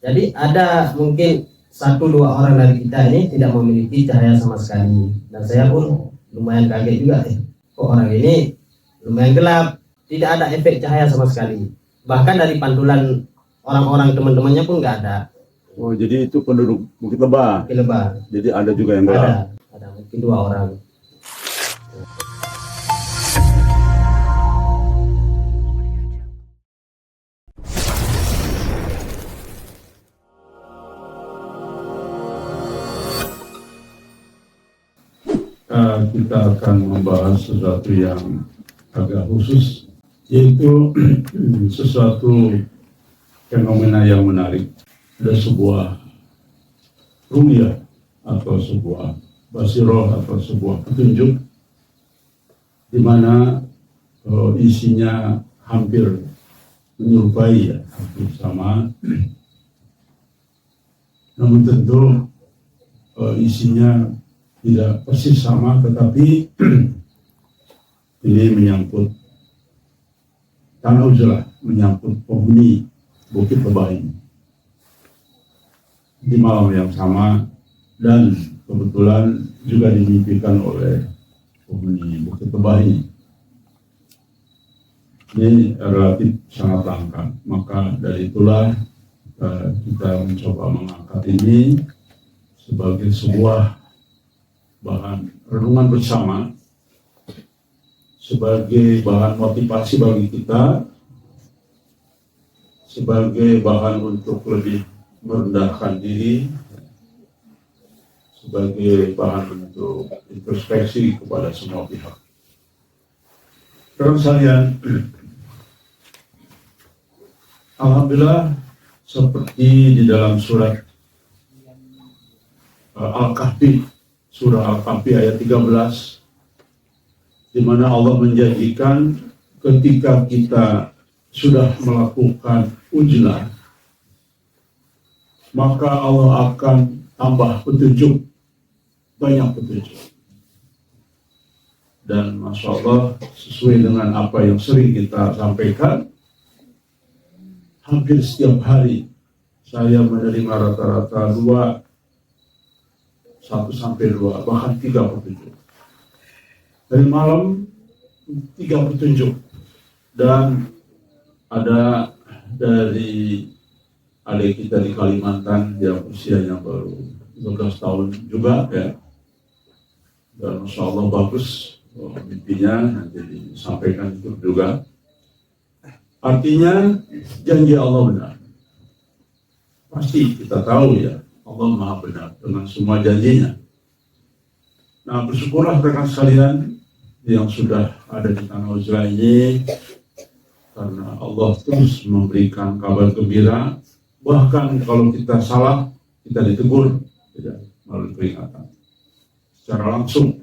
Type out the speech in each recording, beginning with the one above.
Jadi ada mungkin 1-2 orang dari kita ini tidak memiliki cahaya sama sekali, dan saya pun lumayan kaget juga, kok orang ini lumayan gelap, tidak ada efek cahaya sama sekali, bahkan dari pantulan orang-orang teman-temannya pun nggak ada. Oh, jadi itu penduduk Bukit Lebah. Bukit Lebah. Jadi ada juga yang gelap. Ada mungkin 2 orang. Kita akan membahas sesuatu yang agak khusus, yaitu sesuatu fenomena yang menarik. Ada sebuah ru'yah atau sebuah basiroh atau sebuah petunjuk di mana isinya hampir menyerupai, hampir sama, namun tentu isinya tidak persis sama, tetapi ini menyangkut tanah Uzlah, menyangkut penghuni Bukit Lebah ini. Di malam yang sama dan kebetulan juga dimimpikan oleh penghuni Bukit Lebah ini. Ini relatif sangat langka, maka dari itulah kita mencoba mengangkat ini sebagai sebuah bahan renungan bersama, sebagai bahan motivasi bagi kita, sebagai bahan untuk lebih merendahkan diri, sebagai bahan untuk introspeksi kepada semua pihak. Terus sekalian, alhamdulillah, seperti di dalam surat Al-Kahfi, surah Al-Kahfi ayat 13, di mana Allah menjanjikan ketika kita sudah melakukan ujlah, maka Allah akan tambah petunjuk, banyak petunjuk. Dan Masya Allah, sesuai dengan apa yang sering kita sampaikan, hampir setiap hari saya menerima rata-rata 1 sampai 2, bahkan 3 petunjuk. Dari malam 3 petunjuk, dan ada dari adik kita di Kalimantan yang usianya baru 12 tahun juga ya, dan Masya Allah bagus mimpinya, nanti disampaikan itu juga. Artinya janji Allah benar. Pasti kita tahu ya, Allah Maha benar dengan semua janjinya. Nah, bersyukurlah rekan sekalian yang sudah ada di tanah Uzlah ini, karena Allah terus memberikan kabar gembira. Bahkan kalau kita salah, kita ditegur, tidak melalui peringatan, secara langsung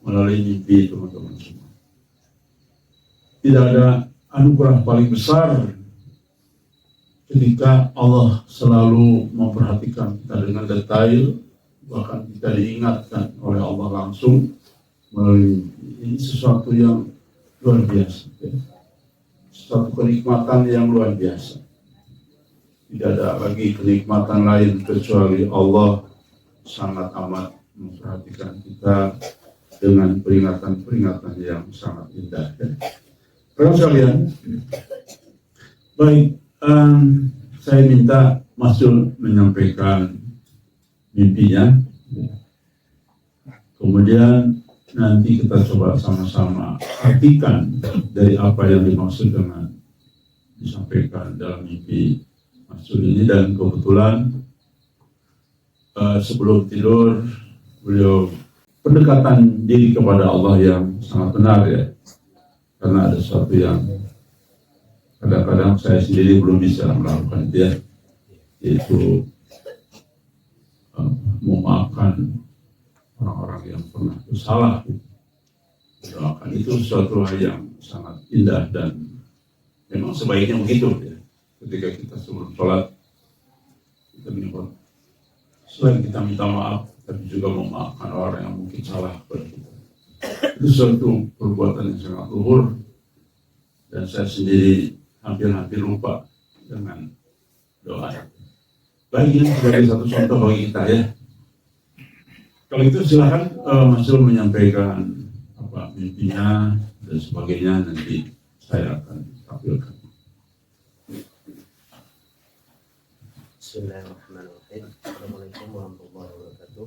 melalui mimpi teman-teman semua. Tidak ada anugerah paling besar ketika Allah selalu memperhatikan kita dengan detail, bahkan kita diingatkan oleh Allah langsung melalui ini, sesuatu yang luar biasa, ya. Suatu kenikmatan yang luar biasa. Tidak ada lagi kenikmatan lain kecuali Allah sangat amat memperhatikan kita dengan peringatan-peringatan yang sangat indah, ya. Rekan sekalian, baik. Saya minta Mas Jul menyampaikan mimpinya, kemudian nanti kita coba sama-sama artikan dari apa yang dimaksud dengan disampaikan dalam mimpi Mas Jul ini. Dan kebetulan sebelum tidur beliau pendekatan diri kepada Allah yang sangat benar, ya, karena ada sesuatu yang kadang-kadang saya sendiri belum bisa melakukan itu, ya, yaitu memaafkan orang-orang yang pernah bersalah. Doakan itu suatu hal yang sangat indah dan memang sebaiknya begitu, ya. Ketika kita sebelum sholat, kita menyebut, selain kita minta maaf, tapi juga memaafkan orang yang mungkin salah kepada kita. Itu suatu perbuatan yang sangat luhur, dan saya sendiri hampir-hampir lupa dengan doa. Baik, ini sebagai satu contoh bagi kita ya. Kalau itu silahkan Mas Zul menyampaikan apa mimpinya dan sebagainya, nanti saya akan tampilkan. Bismillahirrahmanirrahim. Assalamualaikum warahmatullahi wabarakatuh.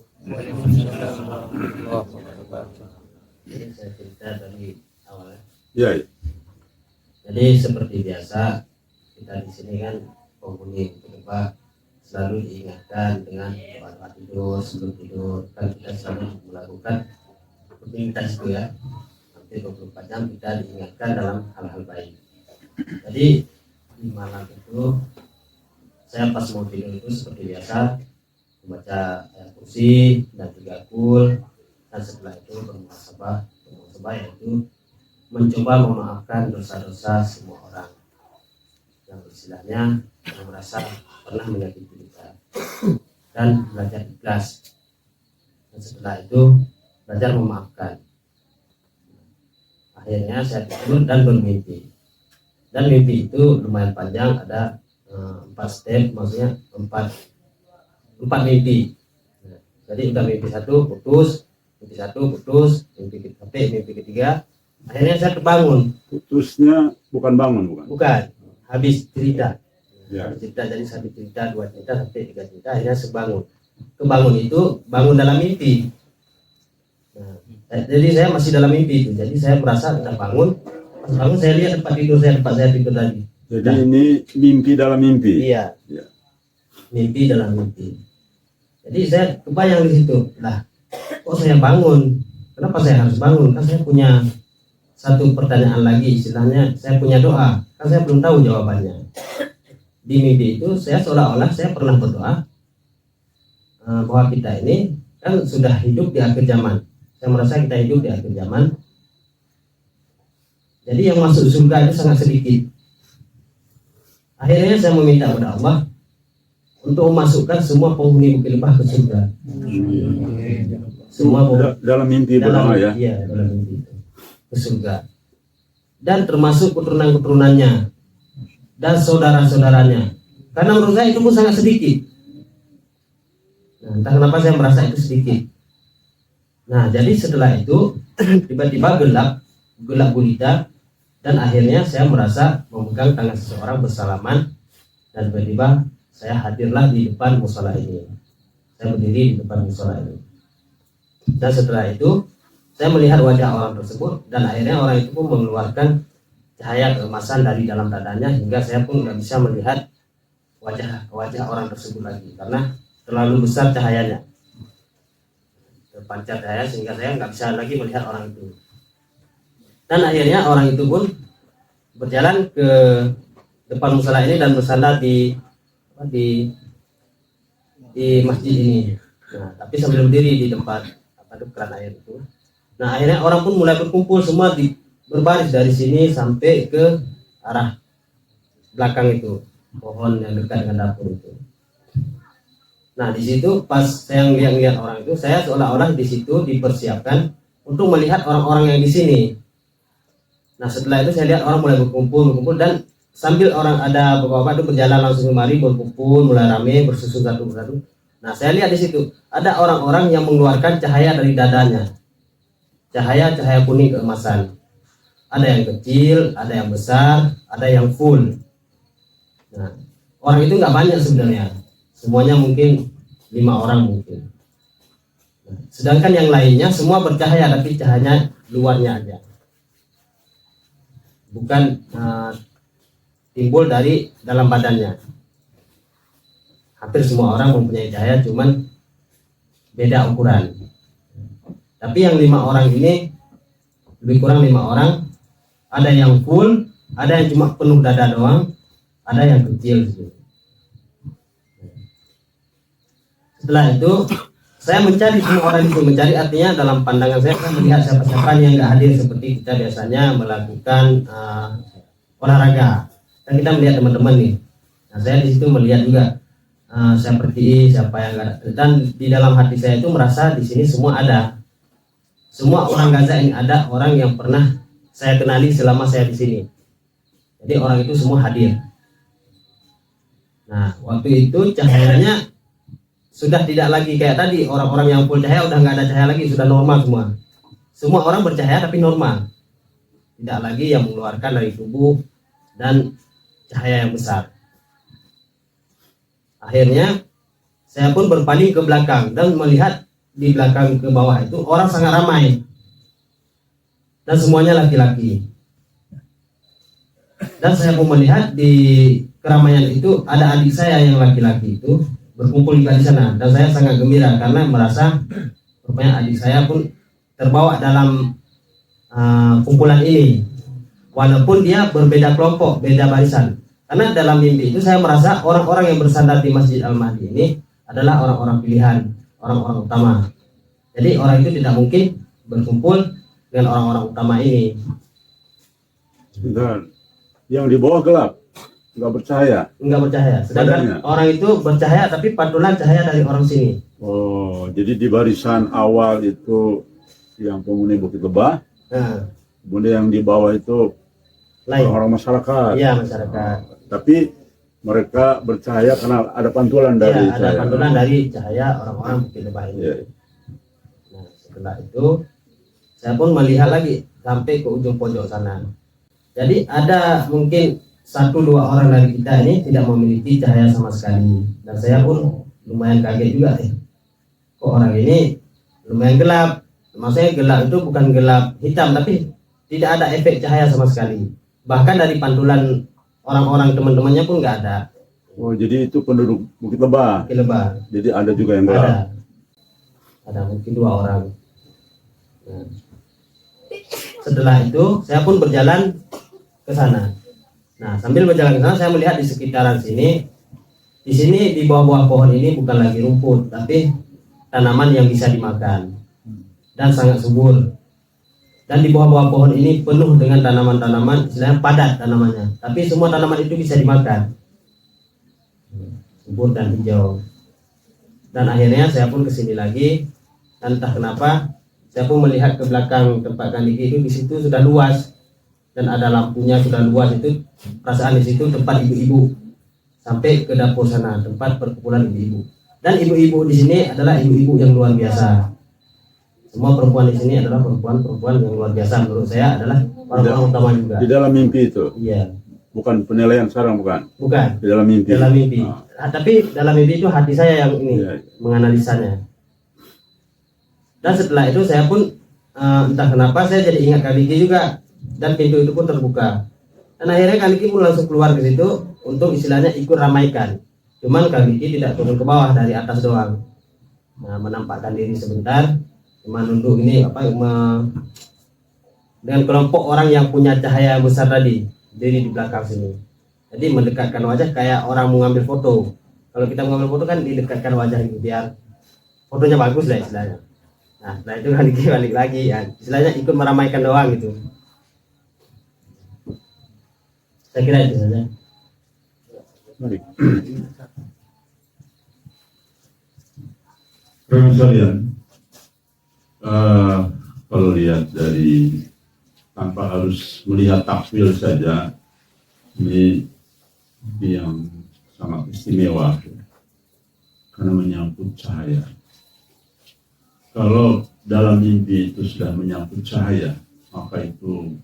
Ini saya cerita dari awal. Ya, Jadi seperti biasa kita di sini kan penghuni Pak selalu diingatkan dengan doa tidur, sebelum tidur kan kita selalu melakukan rutinitas itu ya. Hampir 24 jam kita diingatkan dalam hal-hal baik. Jadi di malam itu saya pas mau tidur itu seperti biasa membaca ayat kursi dan 3 kul, dan setelah itu bermuhasabah yaitu mencoba memaafkan dosa-dosa semua orang yang istilahnya yang merasa pernah menyakiti kita, dan belajar ikhlas, dan setelah itu belajar memaafkan. Akhirnya saya tidur dan bermimpi, dan mimpi itu lumayan panjang, ada 4 step, maksudnya 4 mimpi. Jadi udah mimpi 1 putus, mimpi ketiga, akhirnya saya terbangun. putusnya bukan bangun, Bukan, habis cerita. Ya. Cerita, jadi 1 cerita, 2 cerita, sampai 3 cerita, akhirnya sebangun. Kebangun itu bangun dalam mimpi. Nah, jadi saya masih dalam mimpi itu. Jadi saya merasa sudah bangun. Pas bangun saya lihat tempat tidur saya tidur tadi. Jadi ini mimpi dalam mimpi. Iya. Ya. Mimpi dalam mimpi. Jadi saya kebayang di situ. Lah, kok saya bangun? Kenapa saya harus bangun? Kan saya punya satu pertanyaan lagi, istilahnya saya punya doa. Kan saya belum tahu jawabannya. Di mimpi itu saya seolah-olah saya pernah berdoa bahwa kita ini kan sudah hidup di akhir zaman. Saya merasa kita hidup di akhir zaman. Jadi yang masuk surga itu sangat sedikit. Akhirnya saya meminta kepada Allah untuk memasukkan semua penghuni Bukit Lebah ke surga. Semua Dalam mimpi berdoa ya. Iya, dalam mimpi itu ke surga. Dan termasuk keturunan-keturunannya dan saudara-saudaranya. Karena menurut saya itu pun sangat sedikit. Nah, entah kenapa saya merasa itu sedikit. Nah, jadi setelah itu tiba-tiba gelap gulita, dan akhirnya saya merasa memegang tangan seseorang bersalaman, dan tiba-tiba saya hadirlah di depan musola ini. Saya berdiri di depan musola ini. Dan setelah itu saya melihat wajah orang tersebut, dan akhirnya orang itu pun mengeluarkan cahaya keemasan dari dalam dadanya, hingga saya pun nggak bisa melihat wajah orang tersebut lagi karena terlalu besar cahayanya, terpancar cahaya sehingga saya nggak bisa lagi melihat orang itu. Dan akhirnya orang itu pun berjalan ke depan musala ini dan bersandar di masjid ini. Nah, tapi sambil berdiri di tempat keran air itu. Nah, akhirnya orang pun mulai berkumpul semua berbaris dari sini sampai ke arah belakang itu, pohon yang dekat dengan dapur itu. Nah, di situ pas saya lihat orang itu, saya seolah-olah di situ dipersiapkan untuk melihat orang-orang yang di sini. Nah, setelah itu saya lihat orang mulai berkumpul, dan sambil orang ada bapak-bapak itu berjalan langsung kemari, berkumpul, mulai rame, bersusun satu persatu. Nah, saya lihat di situ ada orang-orang yang mengeluarkan cahaya dari dadanya, cahaya kuning keemasan. Ada yang kecil, ada yang besar, ada yang full. Nah, orang itu nggak banyak sebenarnya, semuanya mungkin 5 orang mungkin. Nah, sedangkan yang lainnya semua bercahaya, tapi cahayanya luarnya aja, bukan timbul dari dalam badannya. Hampir semua orang mempunyai cahaya, cuman beda ukuran. Tapi yang 5 orang ini lebih kurang 5 orang. Ada yang full, ada yang cuma penuh dada doang, ada yang kecil. Setelah itu saya mencari semua orang itu, mencari artinya dalam pandangan saya melihat siapa-siapa yang nggak hadir seperti kita biasanya melakukan olahraga. Kan kita melihat teman-teman nih. Nah, saya di situ melihat juga seperti siapa yang nggak ada. Dan di dalam hati saya itu merasa di sini semua ada. Semua orang Gaza ini ada, orang yang pernah saya kenali selama saya di sini. Jadi orang itu semua hadir. Nah, waktu itu cahayanya sudah tidak lagi kayak tadi, orang-orang yang full cahaya udah nggak ada cahaya lagi, sudah normal semua. Semua orang bercahaya tapi normal, tidak lagi yang mengeluarkan dari tubuh dan cahaya yang besar. Akhirnya saya pun berpaling ke belakang dan melihat di belakang ke bawah itu orang sangat ramai dan semuanya laki-laki. Dan saya pun melihat di keramaian itu ada adik saya yang laki-laki itu berkumpul juga di sana, dan saya sangat gembira karena merasa rupanya adik saya pun terbawa dalam kumpulan ini, walaupun dia berbeda kelompok, beda barisan. Karena dalam mimpi itu saya merasa orang-orang yang bersandar di Masjid Al-Mahdi ini adalah orang-orang pilihan, orang-orang utama. Jadi orang itu tidak mungkin berkumpul dengan orang-orang utama ini. Dan yang di bawah gelap, nggak bercahaya. Nggak bercahaya. Sedangkan Badannya. orang itu bercahaya tapi pantulan cahaya dari orang sini. Oh, jadi di barisan awal itu yang penghuni Bukit Lebah, Nah, kemudian yang di bawah itu lain. orang-orang masyarakat. Iya, masyarakat. Tapi mereka bercahaya karena ada pantulan dari Iya, ada cahaya. pantulan dari cahaya orang-orang Bukit Lebah ini. Iya. Nah, setelah itu saya pun melihat lagi sampai ke ujung pojok sana. Jadi ada mungkin 1-2 orang dari kita ini tidak memiliki cahaya sama sekali, dan saya pun lumayan kaget juga, kok orang ini lumayan gelap. Maksudnya gelap itu bukan gelap hitam, tapi tidak ada efek cahaya sama sekali. Bahkan dari pantulan orang-orang teman-temannya pun nggak ada. Oh, jadi itu penduduk Bukit Lebah. Bukit Lebah. Jadi ada juga yang gelap. Ada mungkin 2 orang. Nah, setelah itu saya pun berjalan ke sana. Nah, sambil berjalan ke sana saya melihat di sekitaran sini, di sini di bawah-bawah pohon ini bukan lagi rumput, tapi tanaman yang bisa dimakan dan sangat subur. Dan di bawah-bawah pohon ini penuh dengan tanaman-tanaman, istilahnya padat tanamannya, tapi semua tanaman itu bisa dimakan, subur dan hijau. Dan akhirnya saya pun kesini lagi, dan entah kenapa saya pun melihat ke belakang tempat Kandiki itu, di situ sudah luas dan ada lampunya, sudah luas itu. Perasaan di situ tempat ibu-ibu sampai ke dapur sana, tempat perkumpulan ibu-ibu. Dan ibu-ibu di sini adalah ibu-ibu yang luar biasa. Semua perempuan di sini adalah perempuan-perempuan yang luar biasa, menurut saya adalah orang-orang utama juga. Di dalam mimpi itu. Iya. Bukan penilaian sekarang, bukan. Bukan. Di dalam mimpi. Dalam mimpi. Tapi dalam mimpi itu hati saya yang ini Iya. menganalisanya. Dan setelah itu saya pun entah kenapa saya jadi ingat Kandiki juga, dan pintu itu pun terbuka. Dan akhirnya Kandiki pun langsung keluar ke situ untuk istilahnya ikut ramaikan. Cuman Kandiki tidak turun ke bawah, dari atas doang. Nah, menampakkan diri sebentar, cuma nunduk ini dengan kelompok orang yang punya cahaya besar tadi, diri di belakang sini. Jadi mendekatkan wajah kayak orang mau ngambil foto. Kalau kita mengambil foto kan didekatkan wajah gitu biar fotonya bagus lah istilahnya. Nah, setelah itu Kandiki balik lagi ya, istilahnya ikut meramaikan doang gitu. Saya kira itu saja. Baik. Rekan sekalian, kalau lihat dari tanpa harus melihat takwil saja, ini yang sangat istimewa karena menyangkut cahaya. Kalau dalam mimpi itu sudah menyangkut cahaya, maka itu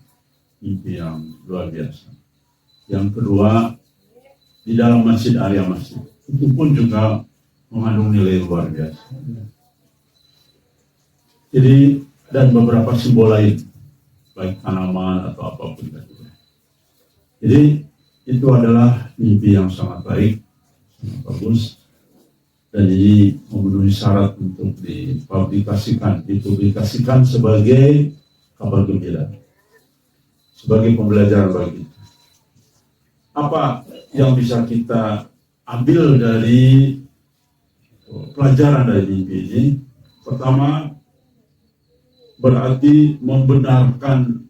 mimpi yang luar biasa. Yang kedua, di dalam masjid, area masjid, itu pun juga mengandung nilai luar biasa. Jadi, dan beberapa simbol lain, baik tanaman atau apapun. Jadi, itu adalah mimpi yang sangat baik, sangat bagus, dan ini memenuhi syarat untuk dipublikasikan sebagai kabar gembira, sebagai pembelajaran bagi kita. Apa yang bisa kita ambil dari pelajaran dari mimpi ini? Pertama, berarti membenarkan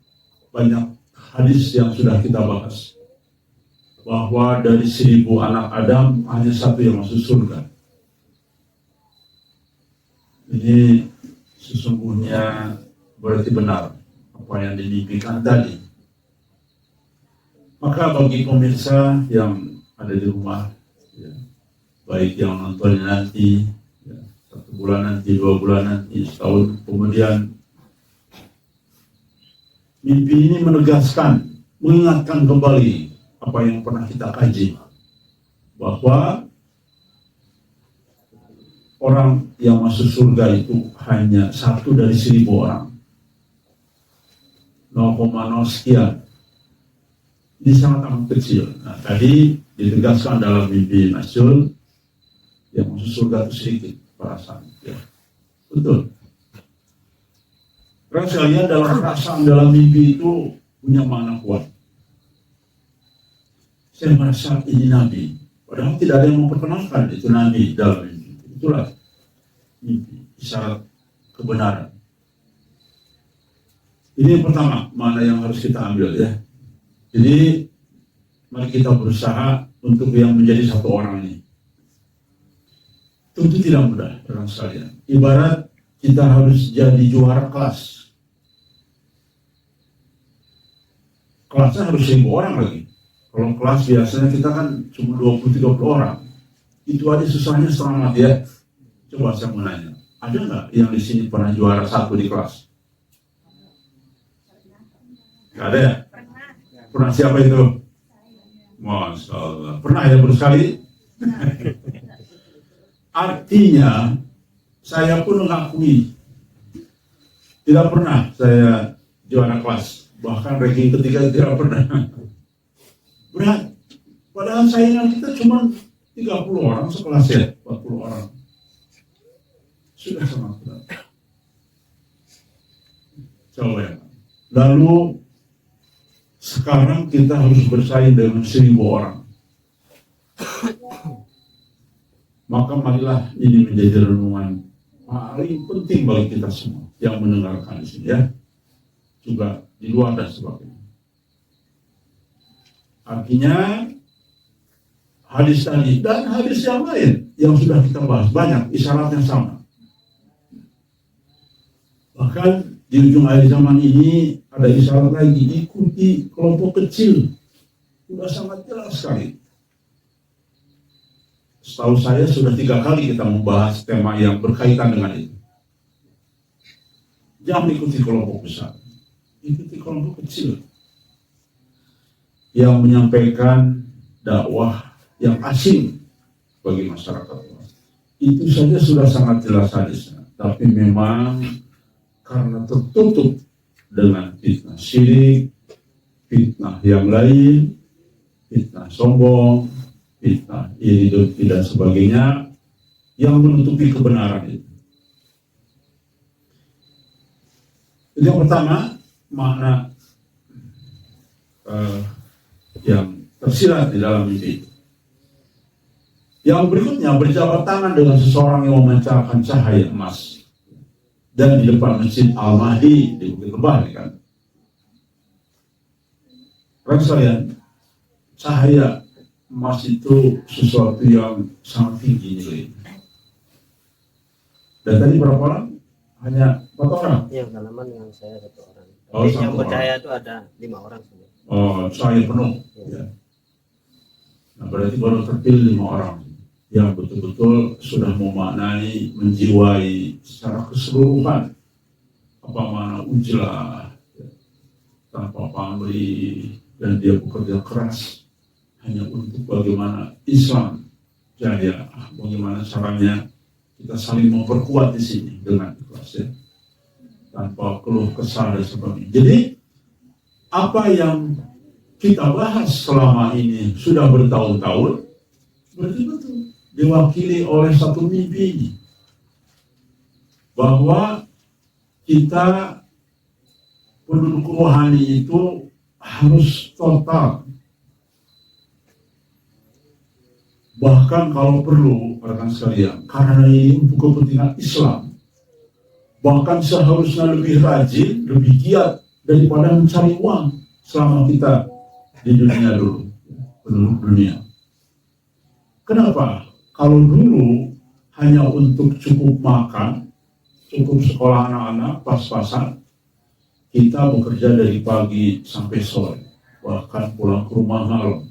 banyak hadis yang sudah kita bahas, bahwa dari 1000 anak Adam hanya 1 yang masuk surga. Ini sesungguhnya berarti benar apa yang dimimpikan tadi. Maka bagi pemirsa yang ada di rumah, ya, baik yang nontonnya nanti, ya, 1 bulan nanti, 2 bulan nanti, setahun kemudian. Mimpi ini menegaskan, mengingatkan kembali apa yang pernah kita kaji, bahwa orang yang masuk surga itu hanya 1 dari 1000 orang, 0,0 sekian. Ini sangat amat kecil. Nah, tadi ditegaskan dalam mimpi Mas Jul, yang masuk surga itu sedikit perasaan. Ya. Betul. Karena saya lihat dalam perasaan dalam mimpi itu punya makna kuat. Saya merasa ini Nabi, padahal tidak ada yang memperkenalkan itu Nabi dalam mimpi. Itulah mimpi, isyarat kebenaran. Ini yang pertama, mana yang harus kita ambil ya. Jadi mari kita berusaha untuk yang menjadi 1 orang ini. Tentu tidak mudah, orang sekalian. Ibarat kita harus jadi juara kelas. Kelasnya harus 1000 orang lagi. Kalau kelas biasanya kita kan cuma 20-30 orang. Itu aja susahnya setengah mati ya. Coba saya mau nanya, ada nggak yang di sini pernah juara 1 di kelas? Nggak ada ya? Pernah siapa itu? Masya Allah. Pernah ya baru sekali? Artinya saya pun mengakui tidak pernah saya juara kelas, bahkan ranking ketiga tidak pernah. Berat. Padahal saingan kita cuma 30 orang sekelas ya, 40 orang. Sudah sangat berat. Coba ya. Lalu sekarang kita harus bersaing dengan 1000 orang. Maka marilah ini menjadi renungan paling penting bagi kita semua yang mendengarkan di sini ya. Juga di luar dan sebagainya. Artinya hadis tadi dan hadis yang lain yang sudah kita bahas banyak isyarat yang sama. Bahkan di ujung akhir zaman ini ada isyarat lagi, ikuti kelompok kecil. Sudah sangat jelas sekali. Setahu saya sudah 3 kali kita membahas tema yang berkaitan dengan itu. Jangan ikuti kelompok besar, ikuti kelompok kecil yang menyampaikan dakwah yang asing bagi masyarakat. Itu saja sudah sangat jelas hadisnya. Tapi memang karena tertutup dengan fitnah syirik, fitnah yang lain, fitnah sombong, fitnah iri dan sebagainya yang menutupi kebenaran itu. Itu yang pertama, makna yang tersirat di dalam mimpi itu. Yang berikutnya, berjabat tangan dengan seseorang yang memancarkan cahaya emas dan di depan Masjid Al-Mahdi di Bukit Lebah, kan? Rekan sekalian, cahaya emas itu sesuatu yang sangat tinggi nilai. Dan tadi berapa orang? Hanya 4 orang? Iya, halaman dengan saya 1 orang. Oh, Tapi yang 1 percaya orang. itu ada 5 orang saja. Oh, cahaya penuh. Ya. Nah, berarti baru terpilih 5 orang yang betul-betul sudah memaknai, menjiwai secara keseluruhan apa makna ujlah, ya, tanpa pamrih, dan dia bekerja keras hanya untuk bagaimana Islam jaya, bagaimana caranya kita saling memperkuat di sini dengan ikhlas ya, tanpa keluh kesah dan sebagainya. Jadi apa yang kita bahas selama ini sudah bertahun-tahun berarti betul diwakili oleh satu mimpi ini, bahwa kita penduduk rohani itu harus total, bahkan kalau perlu rekan sekalian, karena ini untuk kepentingan Islam, bahkan seharusnya lebih rajin, lebih giat daripada mencari uang selama kita di dunia dulu, penduduk dunia. Kenapa? Kalau dulu hanya untuk cukup makan, cukup sekolah anak-anak, pas-pasan, kita bekerja dari pagi sampai sore, bahkan pulang ke rumah malam,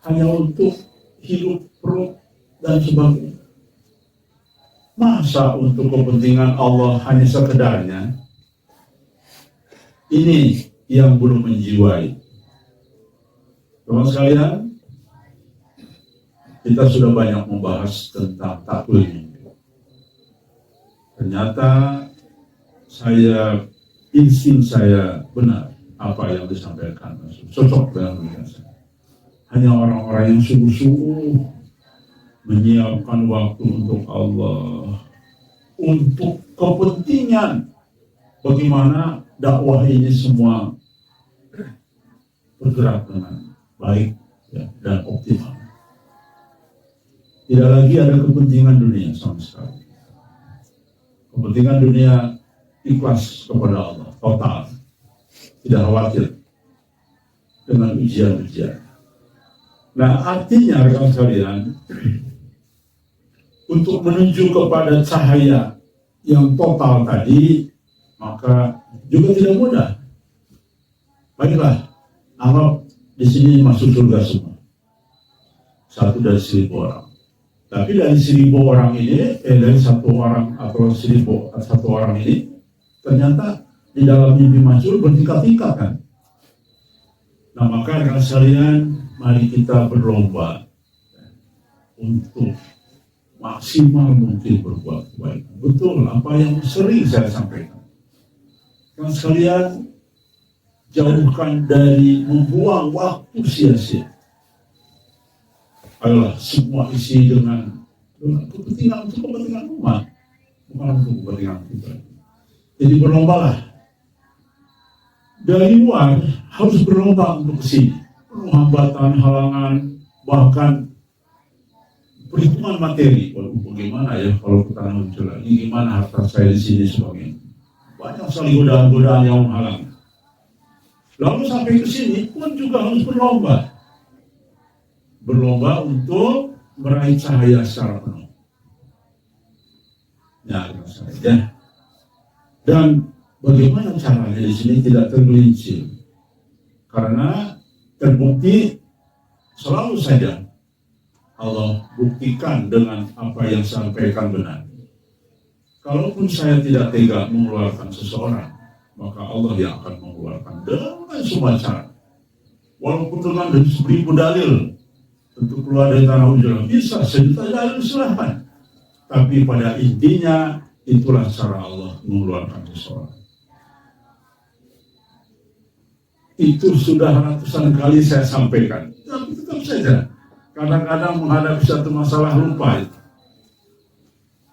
hanya untuk hidup perut dan sebagainya. Masa untuk kepentingan Allah hanya sekedarnya? Ini yang belum menjiwai. Teman sekalian, kita sudah banyak membahas tentang takwil mimpi. Ternyata insting saya benar apa yang disampaikan, cocok dengan dunia saya. Hanya orang-orang yang sungguh-sungguh menyiapkan waktu untuk Allah, untuk kepentingan bagaimana dakwah ini semua bergerak dengan baik ya, dan optimal. Tidak lagi ada kepentingan dunia sama sekali. Kepentingan dunia ikhlas kepada Allah, total, tidak khawatir dengan ujian-ujian. Nah, artinya rekan sekalian, untuk menuju kepada cahaya yang total tadi, maka juga tidak mudah. Baiklah, anggap di sini masuk surga semua, 1 dari 1.000 orang. Tapi dari 1.000 orang ini, dari 1 orang atau 1.000 1 orang ini, ternyata di dalam mimpi masuk bertingkat-tingkat kan. Nah, maka rekan sekalian, mari kita berlomba untuk maksimal mungkin berbuat kebaikan. Betul apa yang sering saya sampaikan. Rekan sekalian, jauhkan dari membuang waktu sia-sia. Ayolah, semua isi dengan kepentingan untuk kepentingan umat, bukan untuk kepentingan pribadi. Jadi berlombalah. Dari luar harus berlomba untuk kesini. Penuh hambatan, halangan, bahkan perhitungan materi. Waduh, bagaimana ya kalau kita muncul lagi, gimana harta saya di sini sebagainya. Banyak sekali godaan-godaan yang menghalangi. Lalu sampai ke sini pun juga harus berlomba. Berlomba untuk meraih cahaya secara penuh. Ya, saja. Dan bagaimana caranya di sini tidak tergelincir? Karena terbukti selalu saja Allah buktikan dengan apa yang sampaikan benar. Kalaupun saya tidak tega mengeluarkan seseorang, maka Allah yang akan mengeluarkan dengan semua cara. Walaupun dengan 1.000 dalil untuk keluar dari tanah ujung, bisa 1.000 dalil silahkan. Tapi pada intinya itulah cara Allah mengeluarkan seseorang. Itu sudah ratusan kali saya sampaikan. Tapi tetap saja kadang-kadang menghadapi satu masalah lupa itu.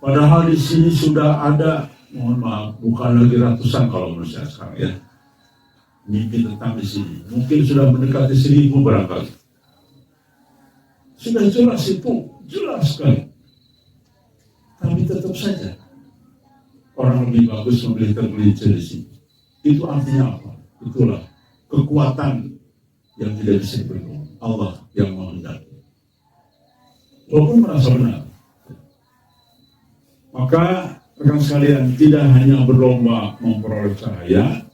Padahal di sini sudah ada, mohon maaf, bukan lagi ratusan kalau menurut saya sekarang ya. Mimpi tentang di sini. Mungkin sudah mendekati 1.000 barangkali. Sudah jelas itu, jelas sekali. Tapi tetap saja orang lebih bagus memilih tergelincir di sini. Itu artinya apa? Itulah kekuatan yang tidak bisa dibendung. Allah yang menghendaki. Walaupun merasa benar. Maka rekan sekalian, tidak hanya berlomba memperoleh cahaya,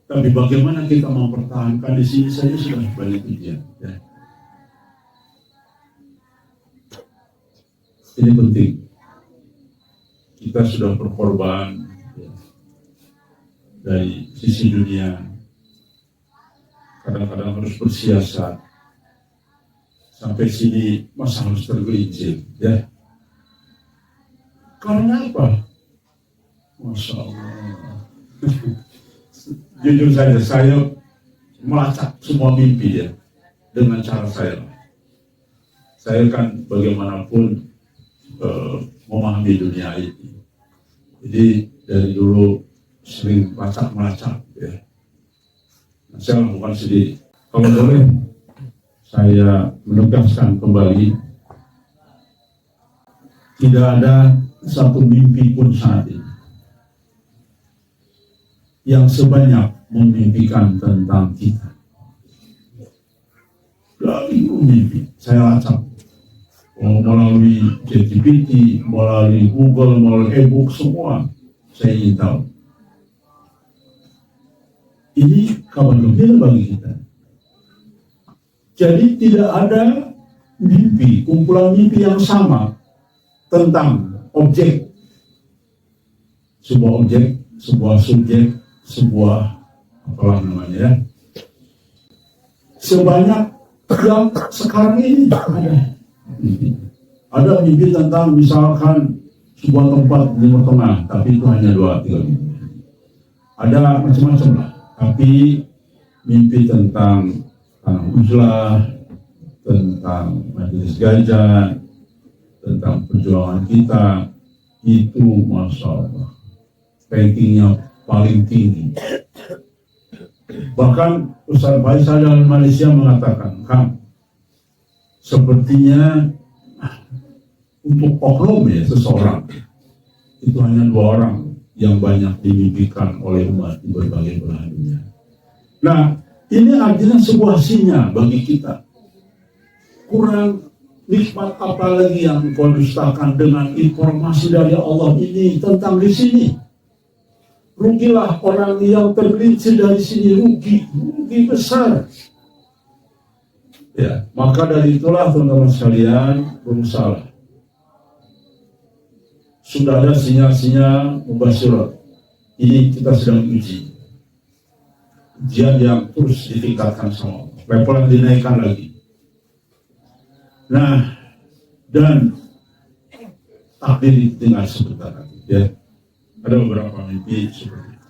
tapi bagaimana kita mempertahankan di sini saja sudah banyak ujian. Ya. Ini penting. Kita sudah berkorban ya, dari sisi dunia. Kadang-kadang harus bersiasat. Sampai sini masa harus tergelincir, ya. Karena apa? Masya Allah. Jujur saja, saya melacak semua mimpi ya dengan cara saya. Saya kan bagaimanapun memahami dunia ini. Jadi dari dulu sering melacak ya. Nah, saya lakukan sendiri. Kalau boleh saya menegaskan kembali, tidak ada satu mimpi pun saat ini yang sebanyak memimpikan tentang kita. Dari mimpi saya lacak melalui ChatGPT, melalui Google, melalui e-book, semua saya ingin tahu. Ini kabar gembira bagi kita. Jadi tidak ada mimpi, kumpulan mimpi yang sama tentang objek, sebuah subjek, sebuah apalah namanya ya, sebanyak yang sekarang ini ada mimpi tentang misalkan sebuah tempat di Timur Tengah, tapi itu hanya 2-3 mimpi. Ada macam-macam lah, tapi mimpi tentang tanah uzlah, tentang majelis gajah, tentang perjuangan kita, itu Masya Allah rankingnya paling tinggi. Bahkan Ustaz Faisal dari Malaysia mengatakan, Kang, sepertinya untuk oknum ya seseorang itu hanya 2 orang yang banyak dimimpikan oleh umat di berbagai belahan dunia. Nah, ini artinya sebuah sinyal bagi kita. Kurang nikmat apa lagi yang kau dustakan dengan informasi dari Allah ini tentang di sini. Rugilah orang yang tergelincir dari sini, rugi besar. Ya, maka dari itulah teman-teman sekalian berusaha. Sudah ada sinyal-sinyal mubasyirat. Ini kita sedang uji. Ujian yang terus ditingkatkan sama Allah. Level yang dinaikkan lagi. Nah, dan takdir tinggal sebentar lagi ya. Ada beberapa mimpi seperti itu.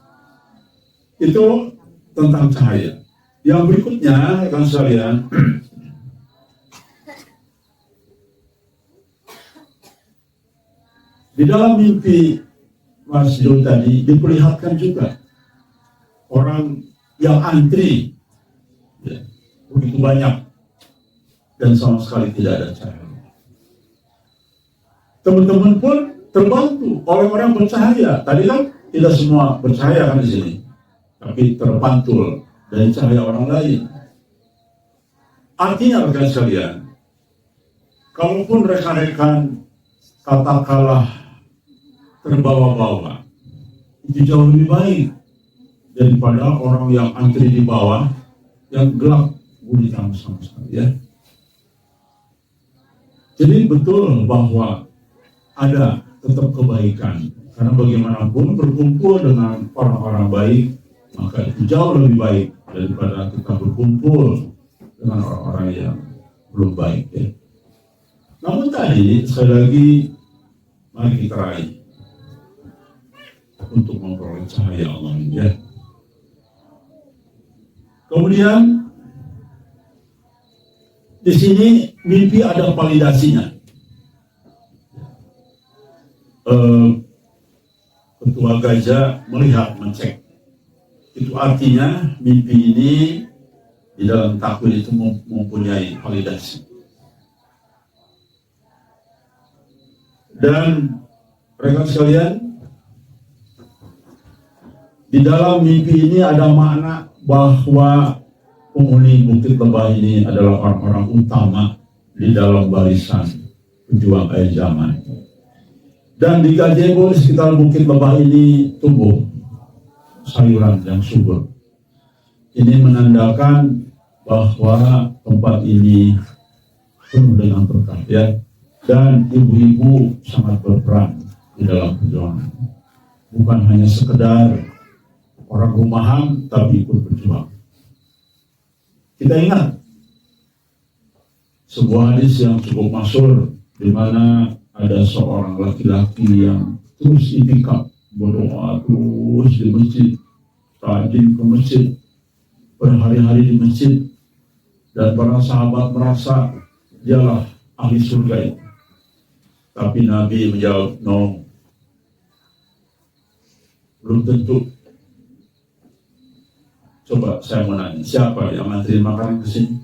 Itu tentang cahaya. Yang berikutnya, rekan sekalian, di dalam mimpi Mas Jo tadi diperlihatkan juga orang yang antri ya, begitu banyak dan sama sekali tidak ada cahaya. Teman-teman pun terbantu oleh orang bercahaya. Tadi kan tidak semua bercahaya kan di sini, tapi terpantul dari cahaya orang lain. Artinya rekan sekalian, kalaupun rekan-rekan katakanlah terbawa-bawa, itu jauh lebih baik daripada orang yang antri di bawah yang gelap gulita sama sekali ya. Jadi betul bahwa ada tetap kebaikan, karena bagaimanapun berkumpul dengan orang-orang baik maka itu jauh lebih baik daripada kita berkumpul dengan orang-orang yang belum baik ya. Namun tadi sekali lagi mari kita raih untuk memperoleh cahaya Allah ya. Kemudian di sini mimpi ada validasinya. Ketua gajah melihat, mencek. Itu artinya mimpi ini di dalam takwil itu mempunyai validasi. Dan rekan sekalian, di dalam mimpi ini ada makna bahwa penghuni Bukit Lebah ini adalah orang-orang utama di dalam barisan pejuang akhir zaman. Dan di gazebo di sekitar Bukit Lebah ini tumbuh sayuran yang subur. Ini menandakan bahwa tempat ini penuh dengan berkah ya. Dan ibu-ibu sangat berperan di dalam perjuangan. Bukan hanya sekedar orang rumahan, tapi ikut berjuang. Kita ingat sebuah hadis yang cukup masyhur di mana ada seorang laki-laki yang terus itikaf, berdoa terus di masjid, rajin ke masjid, berhari-hari di masjid, dan para sahabat merasa dialah ahli surga itu. Tapi Nabi menjawab, no, belum tentu. Coba saya mau nanya, siapa yang ngantri makanan ke sini?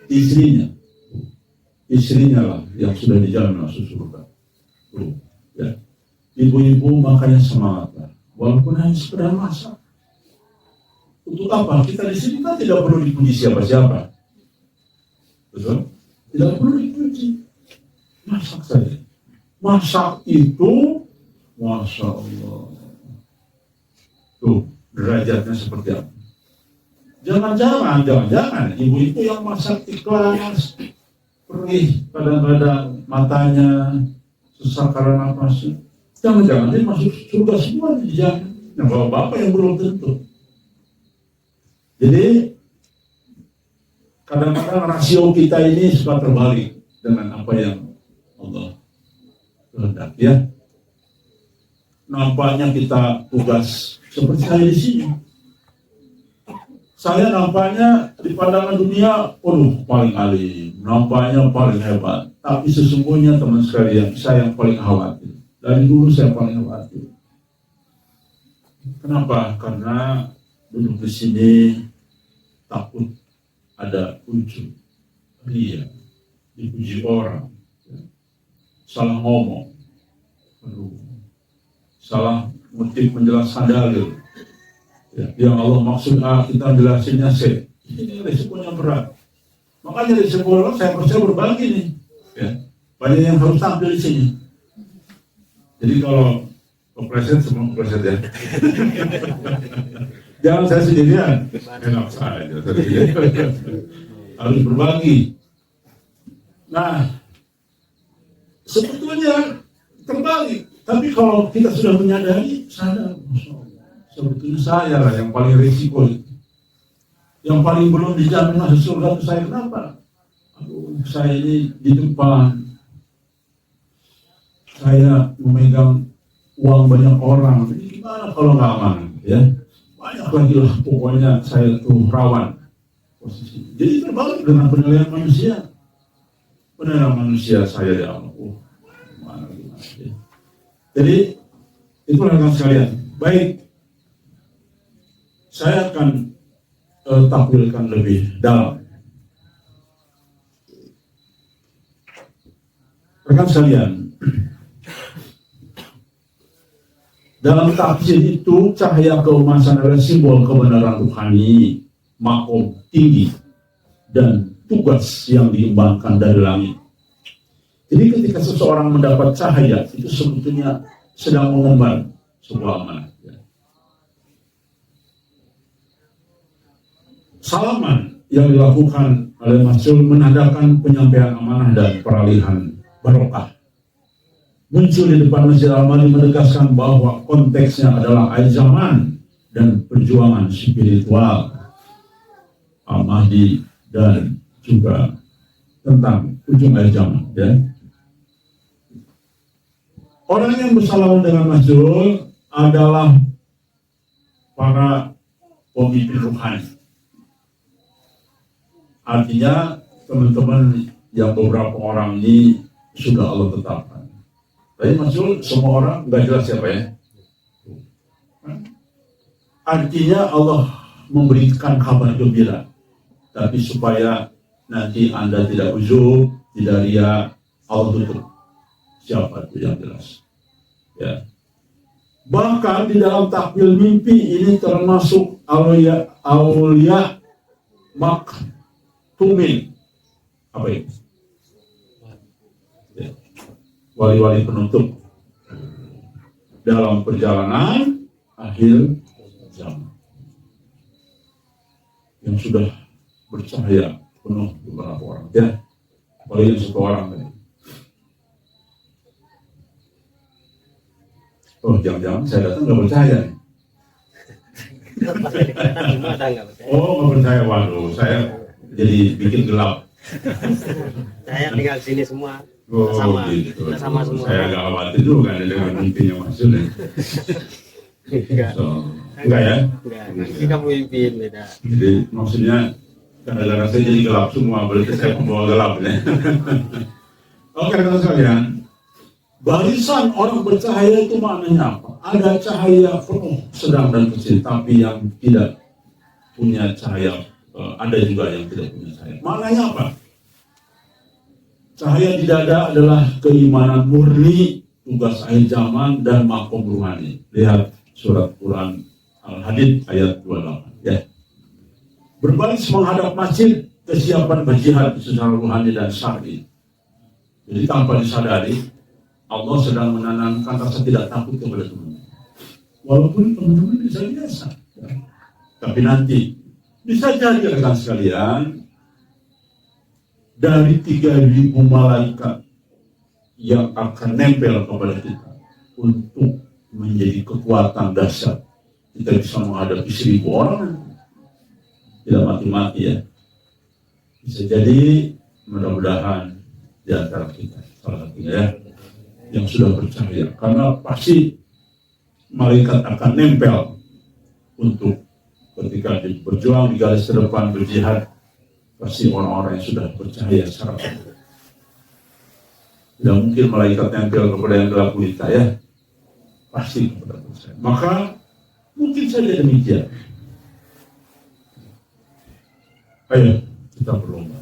Istrinya. Istrinya lah yang sudah di jalan masuk surga. Ya. Ibu-ibu makanya semangatlah, walaupun hanya sekedar masak. Untuk apa? Kita di sini kan tidak perlu dipuji siapa-siapa. Betul? Tidak perlu dipuji. Masak saja. Masak itu, Masya Allah. Tuh, derajatnya seperti apa? Jangan-jangan ibu-ibu yang masak ikhlas, perih, kadang-kadang matanya sesak karena nafasnya. Jangan-jangan dia masuk surga semua dijamin. Nah, kalau Bapak yang belum tentu. Jadi kadang-kadang rasio kita ini suka terbalik dengan apa yang Allah kehendaki ya. Nampaknya kita tugas seperti saya di sini. Saya nampaknya di pandangan dunia, paling alim, nampaknya paling hebat. Tapi sesungguhnya teman sekalian, saya yang paling khawatir. Dari dulu saya paling khawatir. Kenapa? Karena duduk di sini takut ada ujub, ria, dipuji orang, salah ngomong, salah motif menjelaskan dalil. Yang Allah maksud A, kita jelasinnya C. Ini risikonya berat. Makanya di sekolah saya percaya berbagi nih. Ya. Banyak yang harus tampil di sini. Jadi kalau kepleset semua kepleset ya. Jangan saya sendirian. Enak saja. Harus berbagi. Nah, sebetulnya terbalik. Tapi kalau kita sudah menyadari, sadar, sebetulnya saya lah yang paling risiko itu. Yang paling belum dijamin masuk surga itu saya. Kenapa? Aduh, saya ini di depan. Saya memegang uang banyak orang. Jadi gimana kalau nggak aman? Ya, banyak lagi lah. Pokoknya saya tuh rawan posisi. Jadi terbalik dengan penilaian manusia. Penilaian manusia saya di Allah. Gimana? Ya. Jadi itulah rekan sekalian. Baik, saya akan tampilkan lebih dalam. Rekan sekalian, dalam tafsir itu cahaya keemasan adalah simbol kebenaran rohani, makom tinggi, dan tugas yang diembankan dari langit. Jadi ketika seseorang mendapat cahaya, itu sebetulnya sedang mengemban sebuah amanah. Salaman yang dilakukan oleh Mas'ul menandakan penyampaian amanah dan peralihan barokah. Muncul di depan Masjid Al-Mahdi menegaskan bahwa konteksnya adalah akhir zaman dan perjuangan spiritual Al-Mahdi dan juga tentang ujung akhir zaman. Ya. Orang yang bersalaman dengan Mas'ul adalah para pemimpin rohani. Artinya teman-teman yang beberapa orang ini sudah Allah tetapkan. Tapi maksud semua orang nggak jelas siapa ya. Artinya Allah memberikan kabar gembira. Tapi supaya nanti Anda tidak ujub, tidak ria, Allah tutup. Siapa itu yang jelas. Ya. Bahkan di dalam takbir mimpi ini termasuk aulia maktumin. Apa itu? Ya. Wali-wali penutup dalam perjalanan akhir zaman yang sudah bercahaya penuh beberapa orang. Ya, paling satu orang tadi. Oh, jangan-jangan saya datang nggak percaya. Oh, nggak percaya. Waduh, saya jadi bikin gelap. Saya tinggal di sini semua. Oh, sama, gitu. kita sama semua. Saya agak khawatir juga kan dengan mimpinya Mas'ul. Enggak. So, enggak ya? Enggak. Kita pemimpin beda. Jadi maksudnya kadang-kadang saya jadi gelap semua, berarti saya membawa gelap ya. Oke, rekan sekalian, barisan orang bercahaya itu maknanya apa? Ada cahaya penuh, sedang dan kecil, tapi yang tidak punya cahaya, ada juga yang tidak punya cahaya. Maknanya apa? Cahaya di dada adalah keimanan murni, tugas akhir zaman, dan makom rohani. Lihat surat Quran Al-Hadid ayat 28. Ya. Berbalik menghadap masjid, kesiapan berjihad secara rohani dan syar'i. Jadi tanpa disadari, Allah sedang menanamkan rasa tidak takut kepada teman-teman. Walaupun teman-teman bisa biasa. Ya. Tapi nanti, bisa jadi rekan sekalian, dari 3.000 malaikat yang akan nempel kepada kita untuk menjadi kekuatan dahsyat. Kita bisa menghadapi 1.000 orang, tidak mati-mati ya. Bisa jadi mudah-mudahan di antara kita salah satunya ya yang sudah percaya, karena pasti malaikat akan nempel untuk ketika berjuang di garis terdepan berjihad, pasti orang-orang yang sudah percaya secara penuh. Tidak mungkin malaikat nempel kepada yang gelap gulita ya, pasti kepada percaya. Maka mungkin saja demikian. Ayo kita berlomba.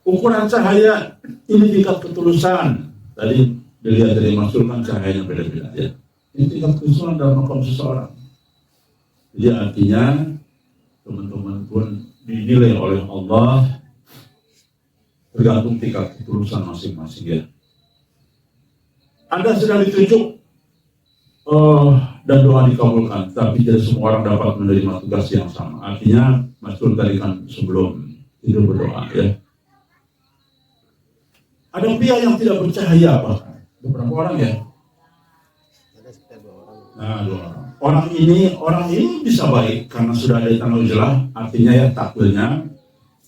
Ukuran cahaya ini tingkat ketulusan. Tadi dilihat dari Mansur kan cahayanya beda-beda ya. Ini tingkat ketulusan dalam makam seseorang. Jadi artinya teman-teman pun dinilai oleh Allah tergantung tingkat ketulusan masing-masing ya. Anda sedang ditunjuk dan doa dikabulkan, tapi tidak semua orang dapat menerima tugas yang sama. Artinya Mansur tadi kan sebelum itu berdoa ya. Ada pihak yang tidak percaya bahkan beberapa orang ya. Nah, 2 orang. Orang ini bisa baik karena sudah ada tanda ujilah, artinya ya takwilnya,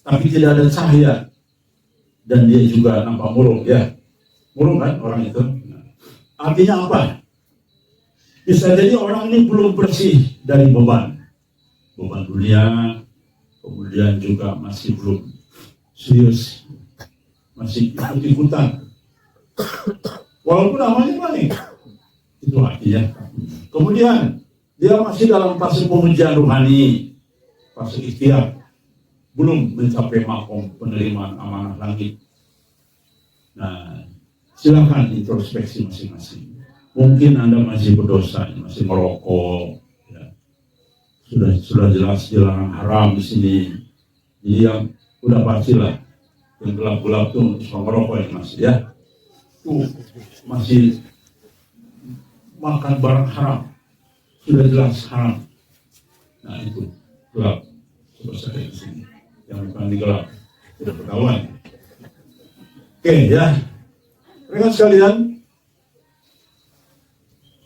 tapi tidak ada cahaya dan dia juga nampak murung ya. Murung kan orang itu. Artinya apa? Bisa jadi orang ini belum bersih dari beban dunia, kemudian juga masih belum serius, masih ikut-ikutan. Walaupun namanya baik, itu artinya. Kemudian dia masih dalam fase pemujian rohani, fase ikhtiar, belum mencapai makom penerimaan amanah langit. Nah, silakan introspeksi masing-masing. Mungkin Anda masih berdosa, masih merokok, ya. Sudah jelas dilarang haram di sini. Jadi yang udah pastilah yang gelap-gelap tuh suka merokok ya masih ya. Tuh masih makan barang haram, sudah jelas haram. Nah itu gelap. Coba saya di sini, yang bukan di gelap, sudah ketahuan. Oke ya, rekan sekalian,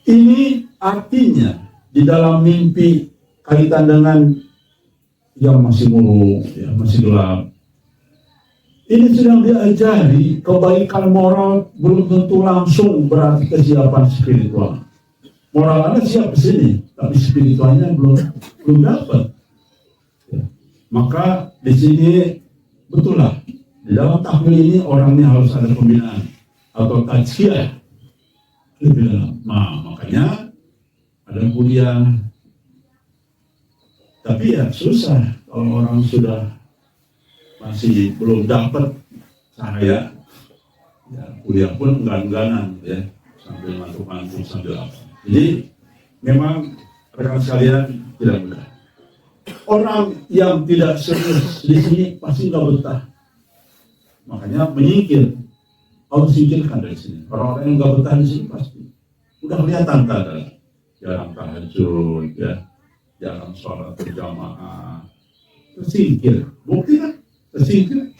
ini artinya di dalam mimpi kaitan dengan yang masih murung, ya, masih gelap. Ini sedang diajari kebaikan moral belum tentu langsung berarti kesiapan spiritual. Moral Anda siap di sini, tapi spiritualnya belum dapat. Ya. Maka di sini betul lah di dalam tahmil ini orangnya harus ada pembinaan atau tazkiyah lebih dalam. Nah, makanya ada kuliah. Tapi ya susah kalau orang sudah masih belum dapat cahaya, ya, kuliah pun enggan-engganan ya, sambil mantuk-mantuk sambil apa. Jadi memang rekan sekalian tidak mudah. Orang yang tidak serius di sini pasti nggak betah, makanya menyingkir, harus singkirkan dari sini. Orang-orang yang nggak betah di sini pasti udah kelihatan tanda, jarang tahajud, ya, jarang sholat berjamaah, tersingkir, bukti kan? Tersingkir,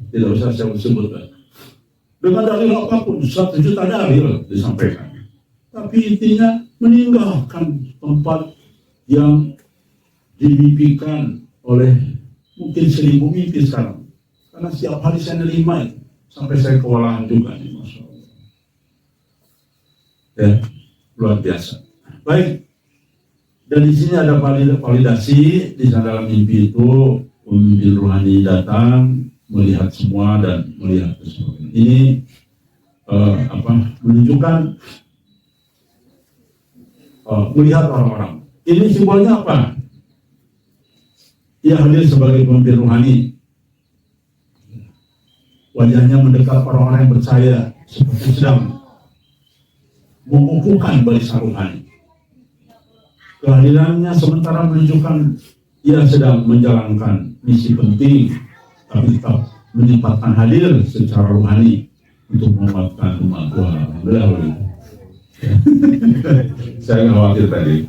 tidak usah saya sebutkan. Dengan dalil apapun, 1 juta dalil disampaikan. Tapi intinya meninggalkan tempat yang dimimpikan oleh mungkin 1000 mimpi sekarang. Karena setiap hari saya nerima itu, sampai saya kewalahan juga nih, Masya Allah. Ya, luar biasa. Baik, dan di sini ada validasi di dalam mimpi itu. Pemimpin rohani datang melihat semua dan melihat sesuatu. Ini menunjukkan melihat orang-orang. Ini simbolnya apa? Ia hadir sebagai pemimpin rohani. Wajahnya mendekat orang-orang yang percaya seperti sedang mengukuhkan barisan rohani. Kehadirannya sementara menunjukkan ia sedang menjalankan misi penting, tapi tetap menyempatkan hadir secara rohani untuk menguatkan umat Tuhan. Saya khawatir tadi.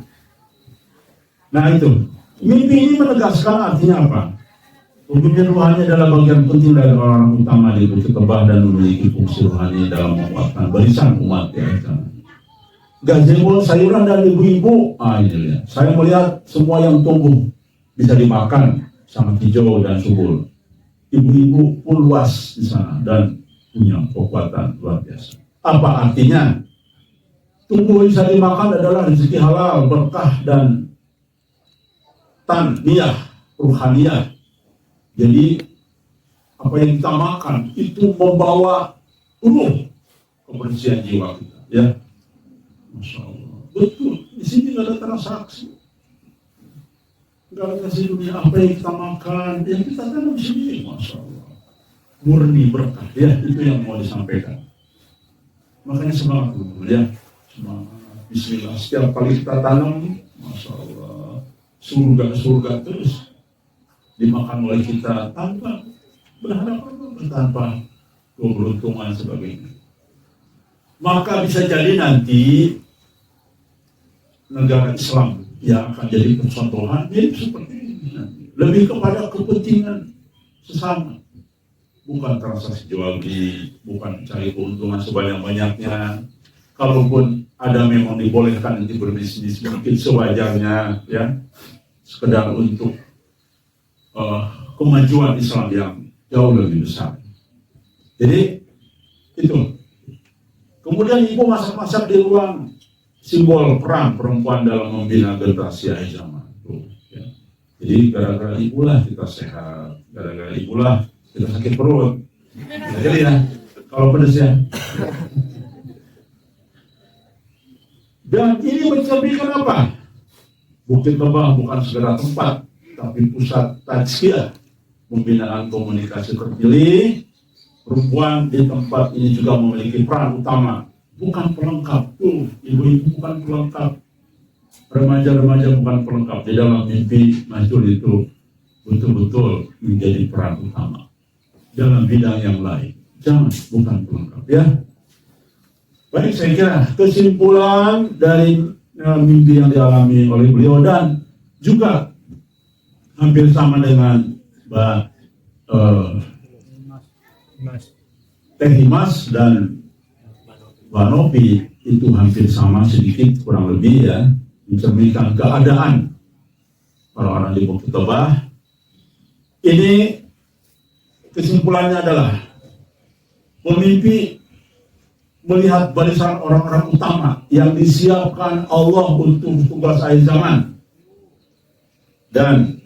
Nah itu, mimpi ini menegaskan artinya apa? Pemimpin rohani adalah bagian penting dari orang utama di Bukit Tebah dan memiliki fungsi rohani dalam menguatkan barisan umat ya. Gazebo sayuran dan ibu-ibu, ini lihat. Saya melihat semua yang tumbuh bisa dimakan, sangat hijau dan subur. Ibu-ibu pun luas di sana dan punya kekuatan luar biasa. Apa artinya? Tumbuh bisa dimakan adalah rezeki halal, berkah dan tanmiyah, ruhaniyah. Jadi apa yang kita makan itu membawa kebersihan jiwa kita, ya. Masya Allah. Betul. Di sini nggak ada transaksi, nggak ada kasih dunia. Apa yang kita makan, yang kita tanam di sini, Masya Allah. Murni berkah, ya. Itu yang mau disampaikan. Makanya semangat dulu, ya. Semangat. Bismillah. Setiap kali kita tanam, Masya Allah, surga terus dimakan oleh kita tanpa berharap, tanpa keberuntungan sebagainya. Maka bisa jadi nanti negara Islam yang akan jadi percontohan jadi seperti ini nanti. Lebih kepada kepentingan sesama, bukan transaksi jual beli, bukan cari keuntungan sebanyak-banyaknya. Kalaupun ada memang dibolehkan nanti berbisnis mungkin sewajarnya, ya, sekedar untuk kemajuan Islam yang jauh lebih besar. Jadi itu. Kemudian ibu masak-masak di ruang, simbol peran perempuan dalam membina generasi akhir zaman. Ya. Jadi gara-gara ibulah kita sehat, gara-gara ibulah kita sakit perut. Jadi ya, kalau pedas ya. Dan ini mencerminkan apa? Bukit Tebah bukan sekedar tempat, tapi pusat tazkiyah, pembinaan komunikasi terpilih. Perempuan di tempat ini juga memiliki peran utama, bukan pelengkap. Ibu-ibu bukan pelengkap, remaja-remaja bukan pelengkap. Di dalam mimpi Majul itu betul-betul menjadi peran utama dalam bidang yang lain. Jangan, bukan pelengkap, ya. Baik, saya kira kesimpulan dari mimpi yang dialami oleh beliau dan juga hampir sama dengan Mbak Teh Himas dan Mbak Nopi itu hampir sama sedikit kurang lebih, ya, mencerminkan keadaan orang-orang di Bukit Tebah. Ini kesimpulannya adalah pemimpi melihat barisan orang-orang utama yang disiapkan Allah untuk tugas akhir zaman, dan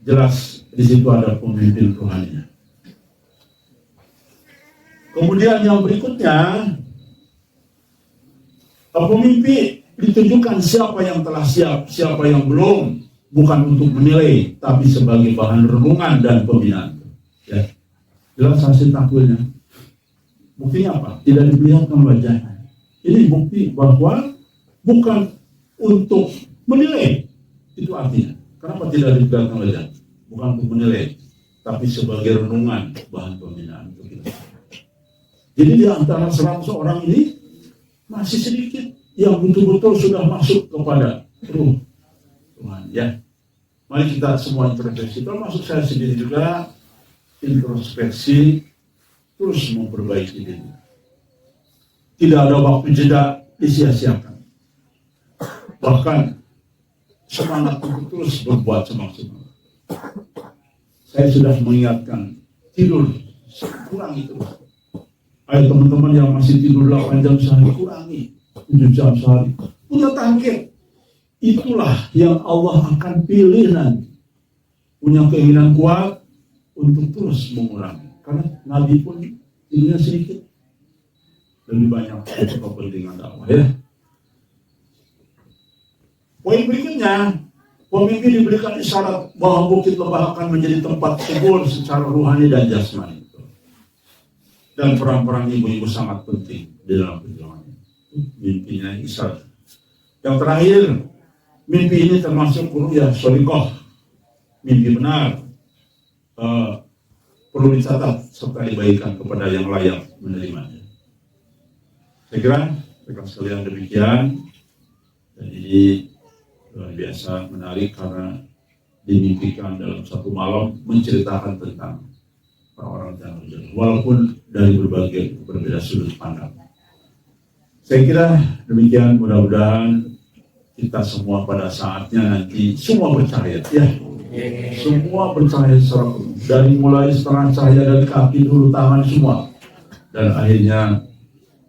jelas di situ ada pemimpin rohaninya. Kemudian yang berikutnya, pemimpi ditunjukkan siapa yang telah siap, siapa yang belum, bukan untuk menilai, tapi sebagai bahan renungan dan pembinaan. Ya, jelas hasil takwilnya. Buktinya apa? Tidak diperlihatkan wajahnya. Ini bukti bahwa bukan untuk menilai. Itu artinya. Kenapa tidak diperlihatkan wajah? Bukan untuk menilai, tapi sebagai renungan, bahan pembinaan untuk kita. Jadi di antara 100 orang ini masih sedikit yang betul-betul sudah masuk kepada ruh Tuhan, ya. Mari kita semua introspeksi, termasuk saya sendiri juga introspeksi, terus memperbaiki diri. Tidak ada waktu jeda disia-siakan. Bahkan semangat untuk terus berbuat semaksimal. Saya sudah mengingatkan, tidur kurangi terus. Ayo teman-teman yang masih tidur 8 jam sehari, kurangi 7 jam sehari. Punya target. Itulah yang Allah akan pilih nanti. Punya keinginan kuat untuk terus mengurangi. Karena Nabi pun tidurnya sedikit. Lebih banyak untuk kepentingan dakwah, ya. Poin berikutnya, pemimpin diberikan isyarat bahwa Bukit Tebah akan menjadi tempat subur secara rohani dan jasmani. Dan peran-peran ibu-ibu sangat penting di dalam perjuangan. Mimpinya isyarat. Yang terakhir, mimpi ini termasuk ru'yah sholiqah, mimpi benar, perlu dicatat serta dibagikan kepada yang layak menerimanya. Saya kira rekan sekalian demikian. Dan ini luar biasa menarik karena dimimpikan dalam satu malam menceritakan tentang orang-orang yang berjalan, walaupun dari berbagai berbeda sudut pandang. Saya kira demikian, mudah-mudahan kita semua pada saatnya nanti semua bercahaya, ya. Semua bercahaya secara penuh, dari mulai setengah cahaya dari kaki dulu, tangan semua, dan akhirnya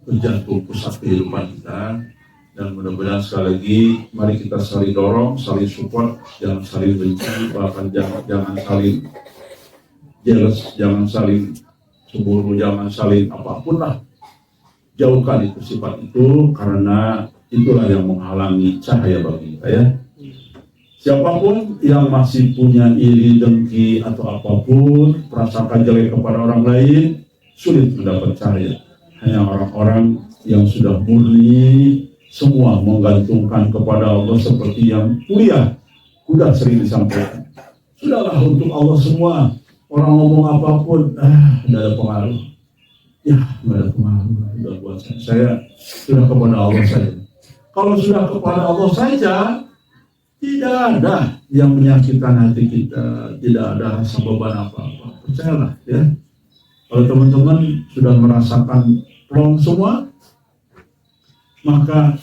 menjangkau pusat kehidupan kita. Dan mudah-mudahan sekali lagi mari kita saling dorong, saling support, jangan saling benci, bahkan jangan saling jealous, jangan saling cemburu, jangan saling apapun lah. Jauhkan itu sifat itu, karena itulah yang menghalangi cahaya bagi kita, ya. Siapapun yang masih punya iri, dengki, atau apapun, prasangka jelek kepada orang lain, sulit mendapat cahaya. Hanya orang-orang yang sudah murni, semua menggantungkan kepada Allah seperti yang kuliah, sudah sering disampaikan. Sudahlah untuk Allah semua, orang ngomong apapun, tidak ada pengaruh. Ya, tidak ada pengaruh. Sudah buat saya sudah kepada Allah saja. Kalau sudah kepada Allah saja, tidak ada yang menyakitkan hati kita, tidak ada rasa beban apa-apa. Percayalah, ya. Kalau teman-teman sudah merasakan plong semua, maka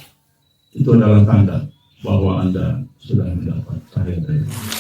itu adalah tanda bahwa Anda sudah mendapat cahaya dari Allah.